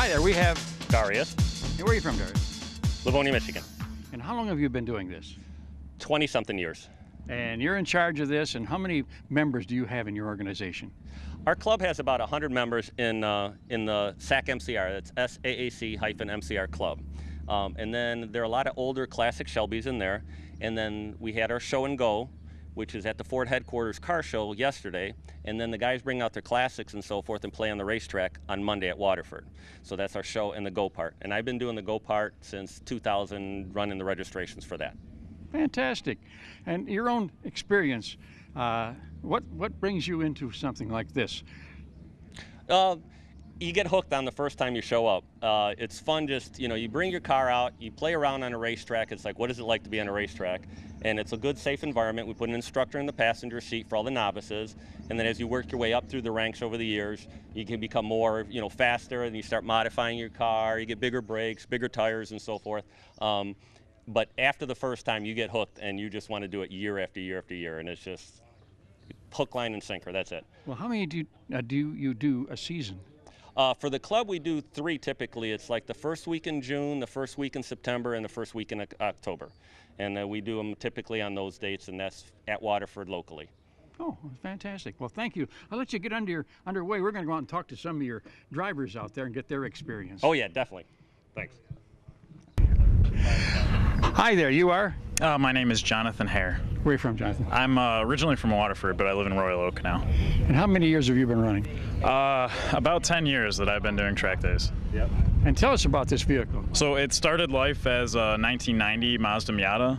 Hi there, we have Darius, where are you from, Darius? Livonia, Michigan. And how long have you been doing this? 20-something years. And you're in charge of this, and how many members do you have in your organization? Our club has about 100 members in the SAC MCR. That's SAAC-MCR Club. And then there are a lot of older classic Shelbys in there. And then we had our show and go, which is at the Ford headquarters car show yesterday. And then the guys bring out their classics and so forth and play on the racetrack on Monday at Waterford. So that's our show and the go part. And I've been doing the go part since 2000, running the registrations for that. Fantastic. And your own experience, what brings you into something like this? You get hooked on the first time you show up. It's fun, just, you bring your car out, you play around on a racetrack. It's like, what is it like to be on a racetrack? And it's a good, safe environment. We put an instructor in the passenger seat for all the novices. And then as you work your way up through the ranks over the years, you can become more, faster, and you start modifying your car. You get bigger brakes, bigger tires, and so forth. But after the first time, you get hooked, and you just want to do it year after year after year. And it's just hook, line, and sinker. That's it. Well, how many do you do a season? For the club, we do 3 typically. It's like the first week in June, the first week in September, and the first week in October. And we do them typically on those dates, and that's at Waterford locally. Oh, fantastic. Well, thank you. I'll let you get underway. We're going to go out and talk to some of your drivers out there and get their experience. Oh, yeah, definitely. Thanks. Hi there, you are? My name is Jonathan Hare. Where are you from, Jonathan? I'm originally from Waterford, but I live in Royal Oak now. And how many years have you been running? About 10 years that I've been doing track days. Yep. And tell us about this vehicle. So it started life as a 1990 Mazda Miata,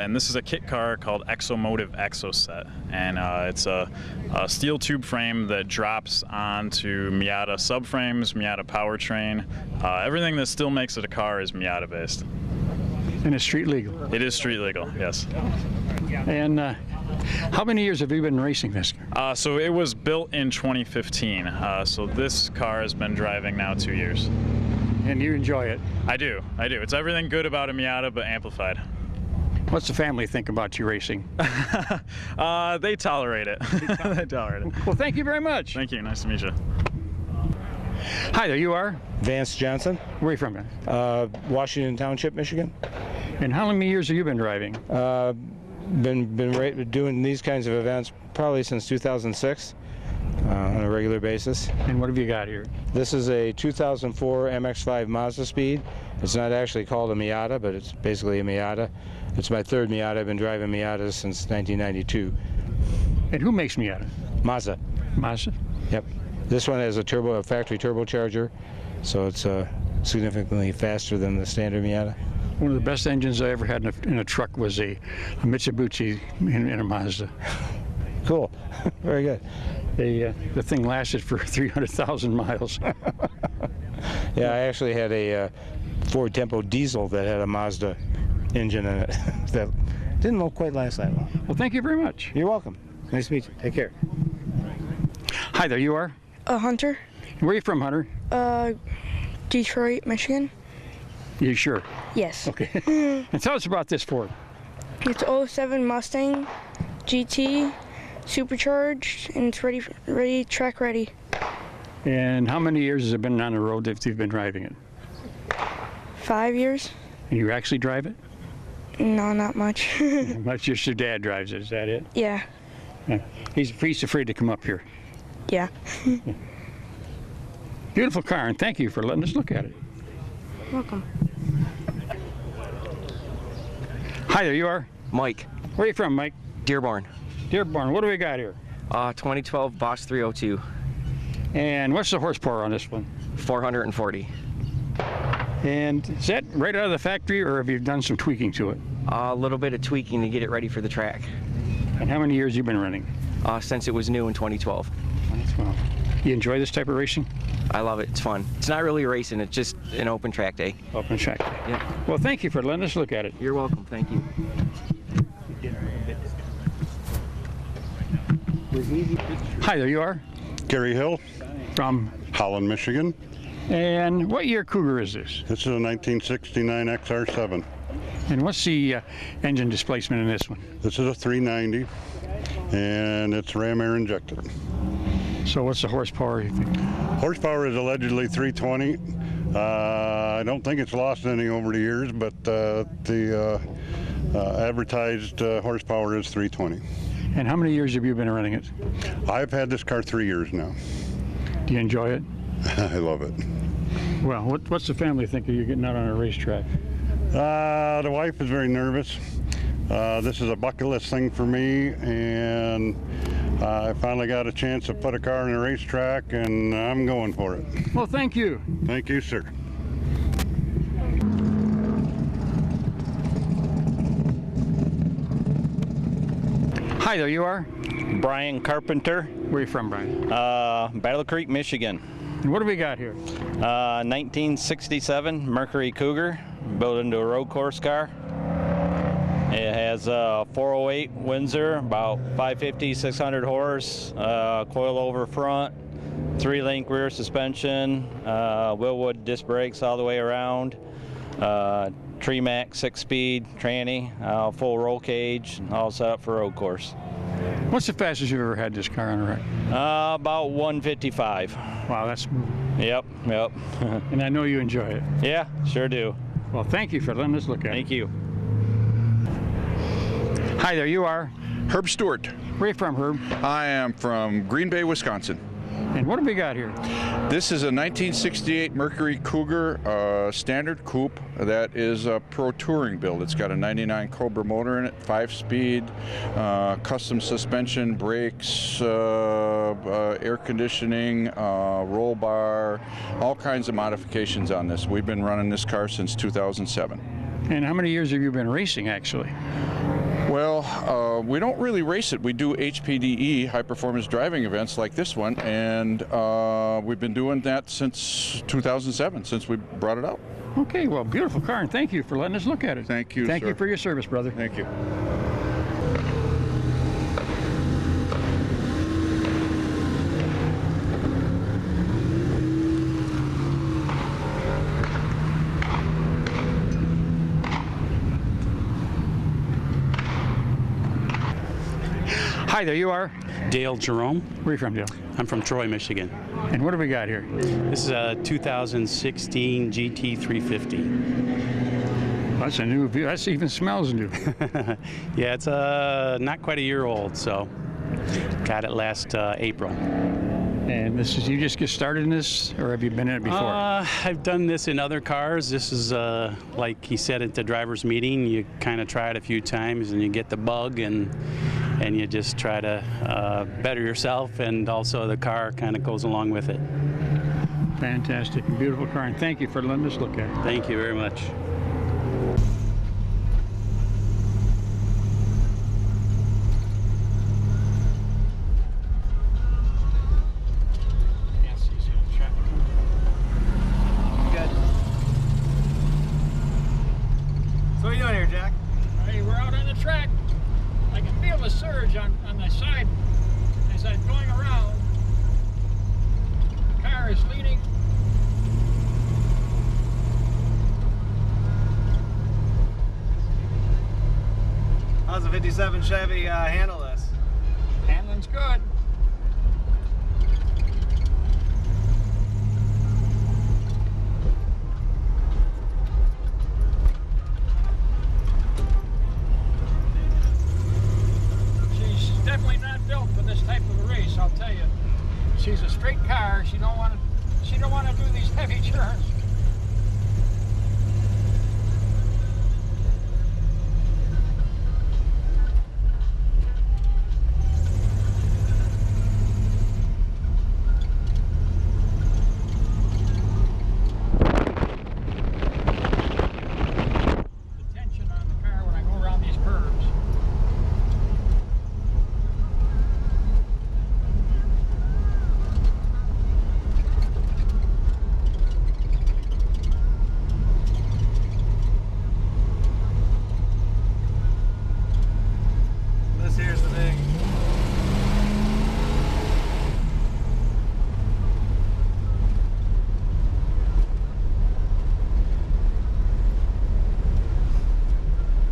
and this is a kit car called Exomotive Exoset. And it's a steel tube frame that drops onto Miata subframes, Miata powertrain. Everything that still makes it a car is Miata based. And it's street legal? It is street legal, yes. And how many years have you been racing this car? So it was built in 2015. So this car has been driving now 2 years. And you enjoy it? I do. It's everything good about a Miata, but amplified. What's the family think about you racing? They tolerate it. They tolerate it. Well, thank you very much. Thank you. Nice to meet you. Hi there, you are? Vance Johnson. Where are you from? Washington Township, Michigan. And how many years have you been driving? Been doing these kinds of events probably since 2006 on a regular basis. And what have you got here? This is a 2004 MX-5 Mazda Speed. It's not actually called a Miata, but it's basically a Miata. It's my 3rd Miata. I've been driving Miatas since 1992. And who makes Miata? Mazda. Mazda? Yep. This one has a factory turbocharger, so it's significantly faster than the standard Miata. One of the best engines I ever had in a truck was a Mitsubishi in a Mazda. Cool. Very good. The thing lasted for 300,000 miles. Yeah, I actually had a Ford Tempo diesel that had a Mazda engine in it that didn't quite last that long. Well, thank you very much. You're welcome. Nice to meet you. Take care. Hi there, you are? Hunter. Where are you from, Hunter? Detroit, Michigan. You sure? Yes. Okay. And tell us about this Ford. It's 07 Mustang GT, supercharged, and it's track ready. And how many years has it been on the road that you've been driving it? 5 years. And you actually drive it? No, not much. Much just your dad drives it, is that it? Yeah. Yeah. He's afraid to come up here. Yeah. Beautiful car, and thank you for letting us look at it. Welcome. Hi there, you are? Mike. Where are you from, Mike? Dearborn. Dearborn. What do we got here? 2012 Bosch 302. And what's the horsepower on this one? 440. And is that right out of the factory, or have you done some tweaking to it? A little bit of tweaking to get it ready for the track. And how many years have you been running? Since it was new in 2012. 2012. You enjoy this type of racing? I love it. It's fun. It's not really racing. It's just an open track day. Open track day. Yeah. Well, thank you for letting us look at it. You're welcome. Thank you. Hi there, you are? Gary Hill, From? Holland, Michigan. And what year Cougar is this? This is a 1969 XR7. And what's the engine displacement in this one? This is a 390, and it's ram air injected. So what's the horsepower, you think? Horsepower is allegedly 320. I don't think it's lost any over the years, but the advertised horsepower is 320. And how many years have you been running it? I've had this car 3 years now. Do you enjoy it? I love it. Well, what's the family think of you getting out on a racetrack? The wife is very nervous. This is a bucket list thing for me, and I finally got a chance to put a car in a racetrack, and I'm going for it. Well, thank you. Thank you, sir. Hi there, you are? Brian Carpenter, Where are you from, Brian? Battle Creek, Michigan. And what do we got here? 1967 Mercury Cougar, built into a road course car. It has a 408 Windsor, about 550, 600 horse, coilover front, 3-link rear suspension, Willwood disc brakes all the way around, Tremac 6-speed tranny, full roll cage, all set up for road course. What's the fastest you've ever had this car on a wreck? About 155. Wow, that's smooth. Yep. And I know you enjoy it. Yeah, sure do. Well, thank you for letting us look at it. Thank you. Hi there, you are? Herb Stewart. Where are you from, Herb? I am from Green Bay, Wisconsin. And what do we got here? This is a 1968 Mercury Cougar standard coupe that is a pro touring build. It's got a 99 Cobra motor in it, 5-speed, custom suspension, brakes, air conditioning, roll bar, all kinds of modifications on this. We've been running this car since 2007. And how many years have you been racing, actually? Well, we don't really race it. We do HPDE, high performance driving events like this one, and we've been doing that since 2007, since we brought it out. Okay, well, beautiful car, and thank you for letting us look at it. Thank you, Thank sir. you for your service, brother. Thank you. Hi there, you are? Dale Jerome. Where are you from, Dale? I'm from Troy, Michigan. And what do we got here? This is a 2016 GT350. That's a new view. That even smells new. Yeah, it's not quite a year old, so got it last April. And this is, you just get started in this, or have you been in it before? I've done this in other cars. This is, like he said at the driver's meeting, you kind of try it a few times and you get the bug, and you just try to better yourself, and also the car kind of goes along with it. Fantastic and beautiful car, and thank you for letting us look at it. Thank you very much. So what are you doing here, Jack? Hey, we're out on the track. I can feel the surge on the side as I'm going around. The car is leaning. How's a 57 Chevy handle this? Handling's good. She's definitely not built for this type of a race, I'll tell you. She's a straight car. She don't want to do these heavy turns. Here's the thing.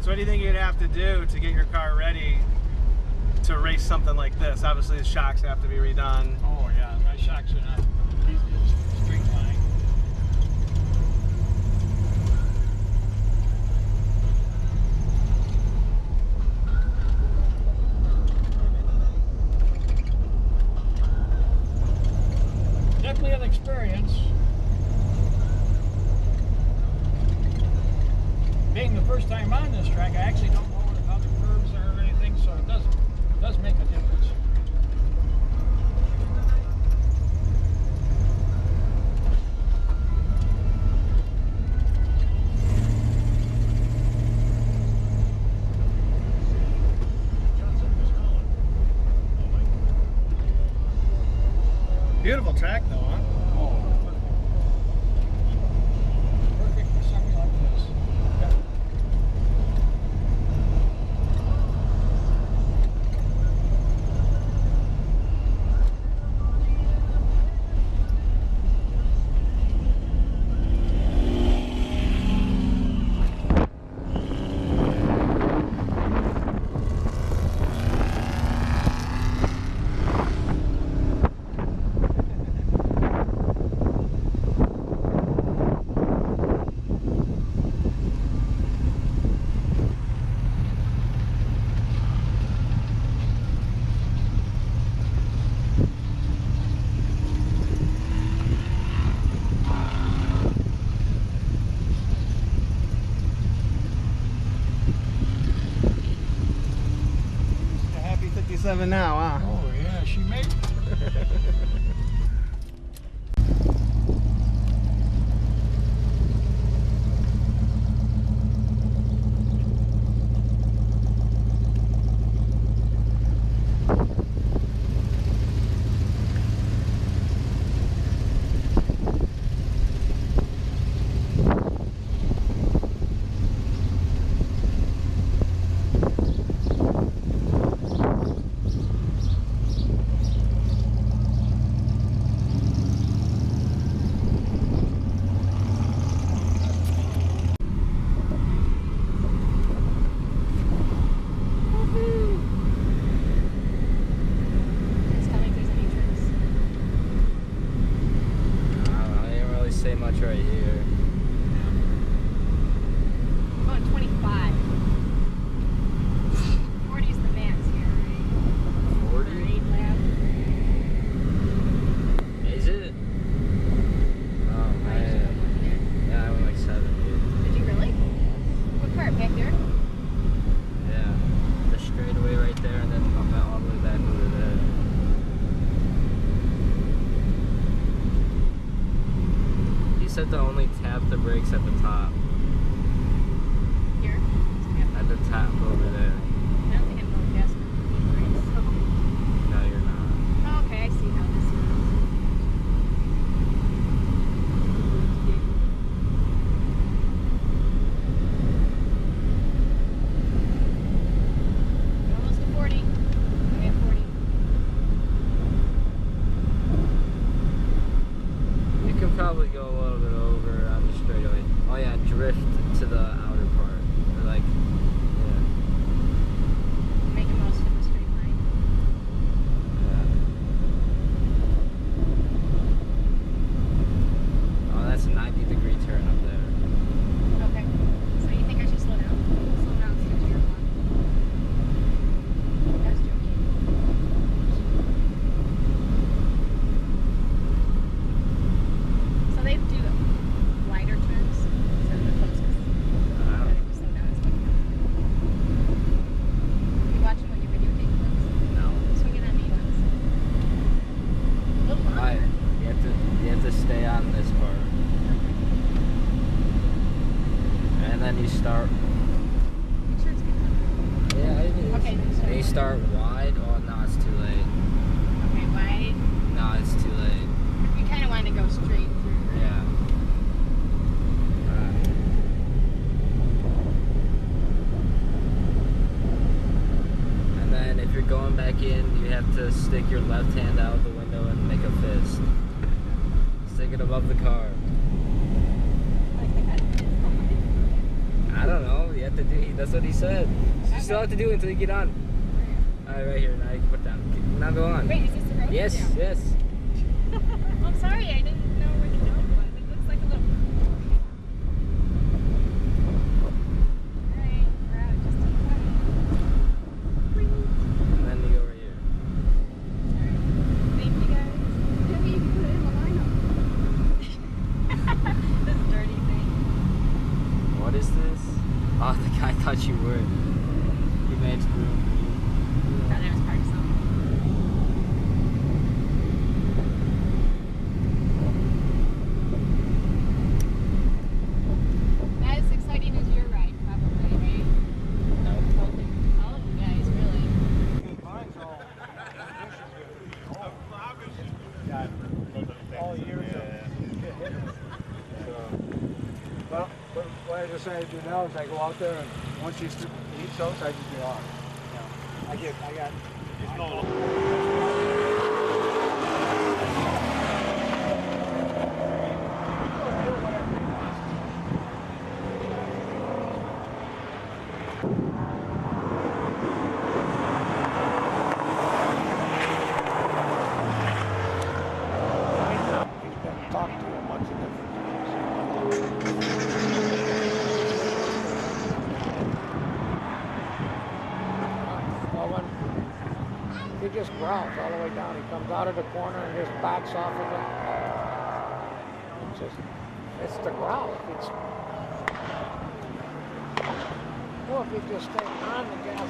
So what do you think you'd have to do to get your car ready to race something like this? Obviously, the shocks have to be redone. Oh yeah, my shocks are not straight line. Definitely an experience. Being the first time on this track, I actually don't know how the curves are or anything, so it does make a difference. Beautiful track though, huh? Perfect for something like this. Yeah. A happy 57 now, huh? Oh yeah, she made it. I didn't really say much right here. About 25. 40 is the max here, right? 40? For 8 laps. Is it? Oh man. Yeah, I went like 70. Did you really? What part? Back there? Yeah. The straightaway right there, and then I'm all the way back over there. You said to only tap the brakes at the top. Here? At the top over there. I don't think I'm going fast enough. No, you're not. Oh, okay, I see how this is. We're almost to 40. I'm at 40. You can probably go a little bit over on the straightaway. Oh yeah, drift to the outer part. Or like, yeah. Make the most of the straight line. Oh, that's a 90-degree turn up there. Okay. So you think I should slow down? Slow down, stick to your block. I was joking. So they do wider turns instead of the closest. I think we slow down as well. You watching what your videotape was? No. Swing it on me once. A little longer. Alright, you have to stay on this part. And then you start. Make sure it's good. Yeah, it is. Okay, so And you start wide. Oh no, it's too late. Okay, wide. No, it's too late. You kind of want to go straight through. Yeah. And then if you're going back in, you have to stick your left hand out the window and make a fist. Stick it above the car. Like that. I don't know. You have to do. That's what he said. You still have to do it until you get on. Alright, right here. Now you can put down. Now go on. Wait, is this the road? Yes, Yeah. yes. I'm sorry, I didn't know where the dog was. It looks like a little. Alright, we're out just in front. And then you go right here. Thank you guys. Maybe you can put it in the lineup. This dirty thing. What is this? Oh, the guy thought you would. He made room for you. Thought it was part of something. Not as exciting as your ride, probably, right? No. All of you guys, really. All years well, what I decided to do now is I go out there and once he eats those, I just get off. I got. Talk to him a bunch of different well, when he just growls all the way down, he comes out of the corner and just backs off of it. It's the growl. If he just stay on the gas,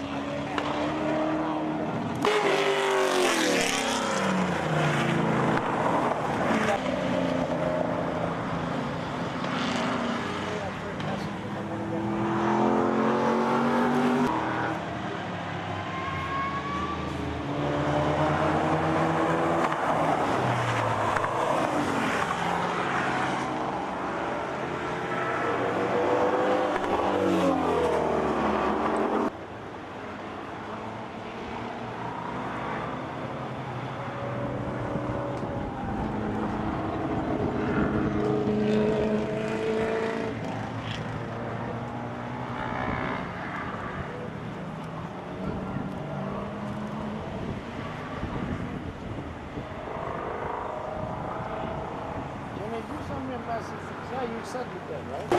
yeah, you said you did, right?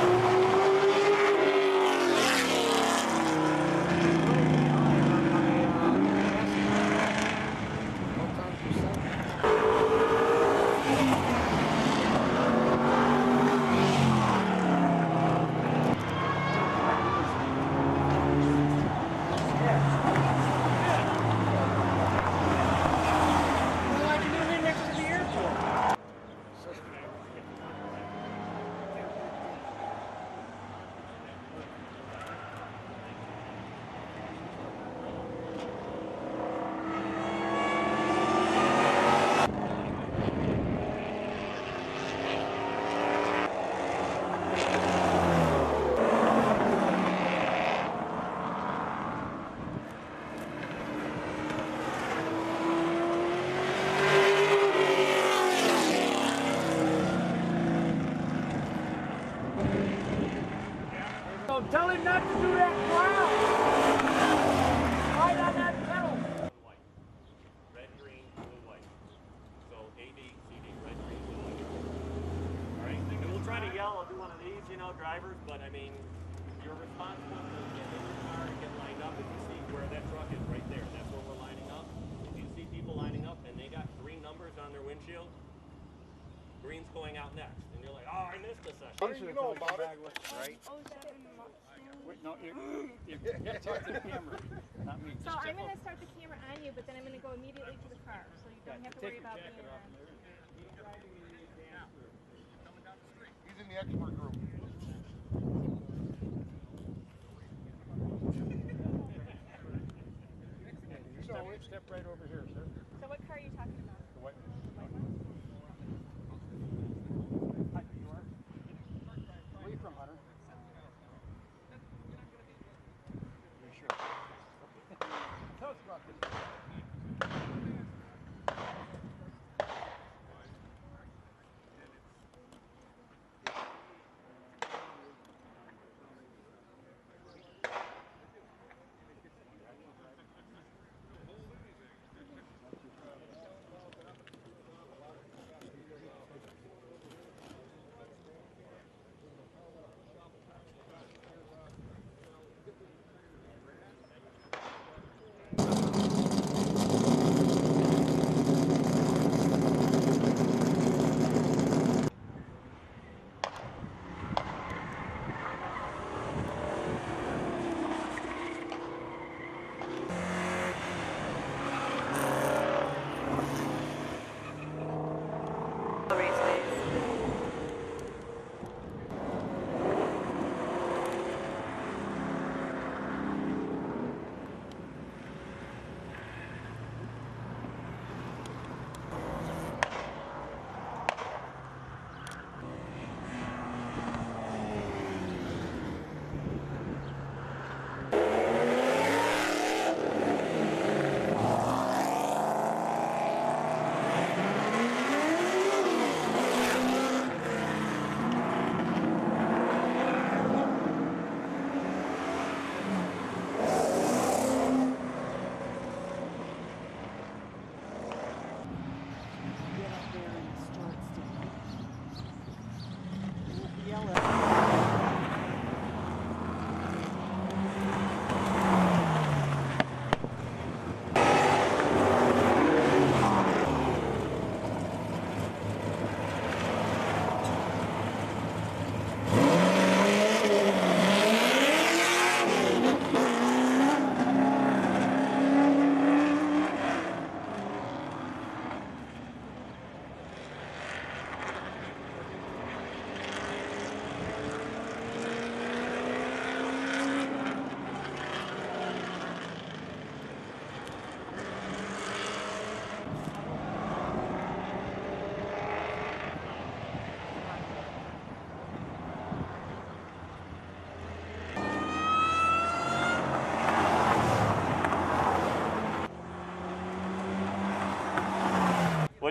So tell him not to do that ground. Right on that pedal. White. Red, green, blue, white. So A, B, C, D, red, green, blue, white. All right? And we'll try to yell, I'll do one of these, drivers, but I mean, you're responsible to get in your car and get lined up. If you see where that truck is right there, that's where we're lining up. If you see people lining up and they got green numbers on their windshield, green's going out next. And you're like, oh, I missed a session. How do you know about it? Right? Oh, is that in the Wait, no, you talk to the camera, not me. So I'm going to start the camera on you, but then I'm going to go immediately to the car, so you don't have to worry about being on. He's in the expert group. Step right over here, sir. So what car are you talking about? The white one. Hi, you are? Where are you from, Hunter? You're sure? Tell us about this.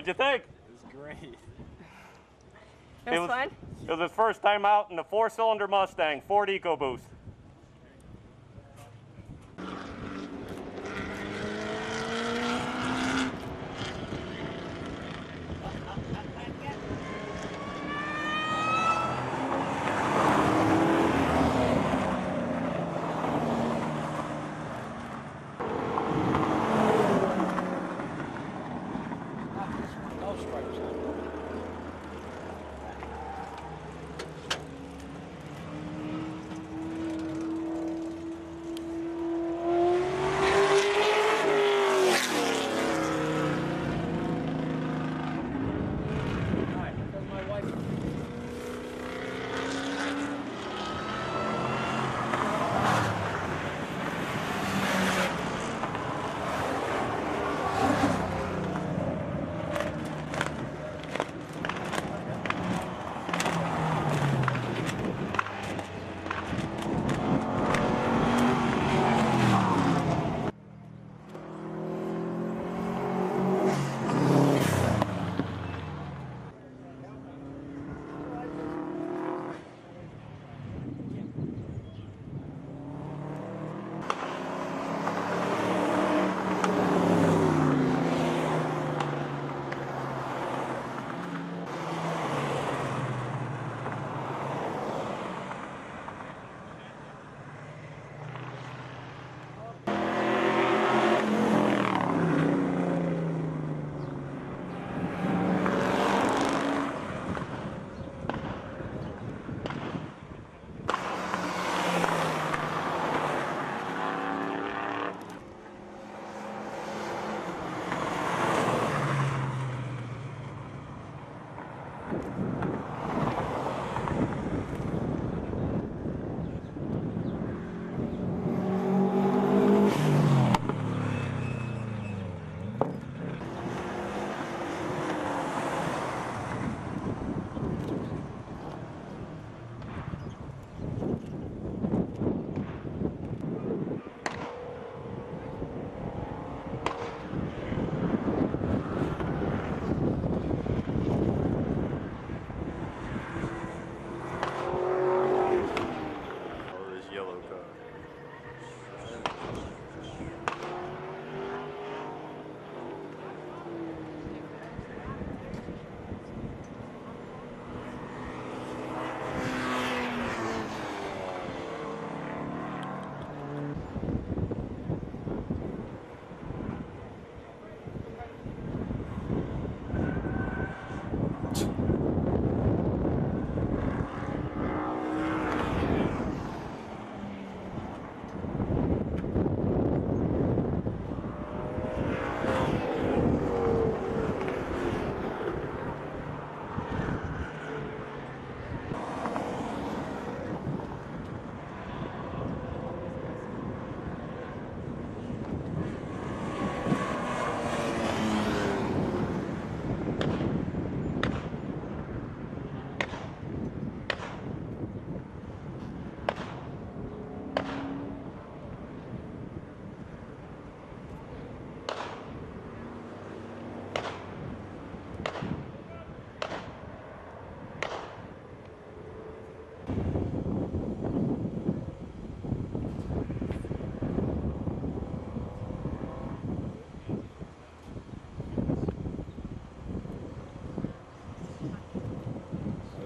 What'd you think? It was great. It was fun? It was his first time out in the 4-cylinder Mustang, Ford EcoBoost. No stripes on it.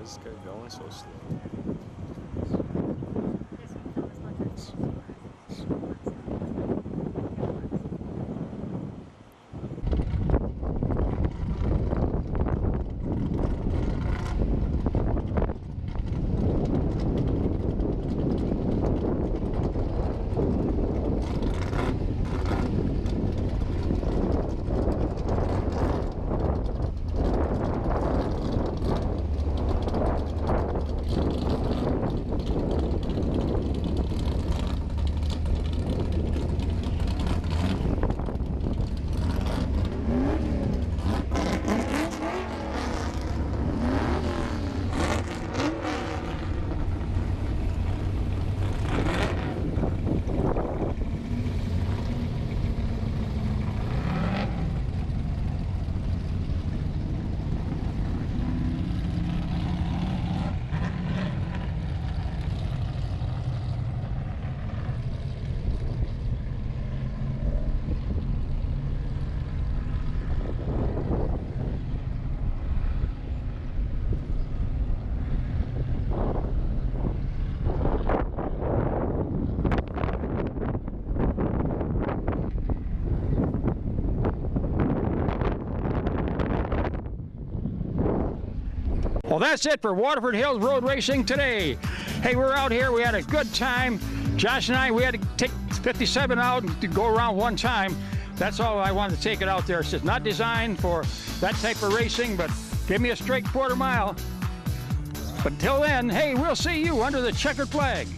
This guy going so slow. that's it for Waterford Hills Road Racing today. Hey, we're out here. We had a good time. Josh and I, we had to take 57 out and to go around one time. That's all I wanted to take it out there. It's just not designed for that type of racing, but give me a straight quarter mile. But until then, hey, we'll see you under the checkered flag.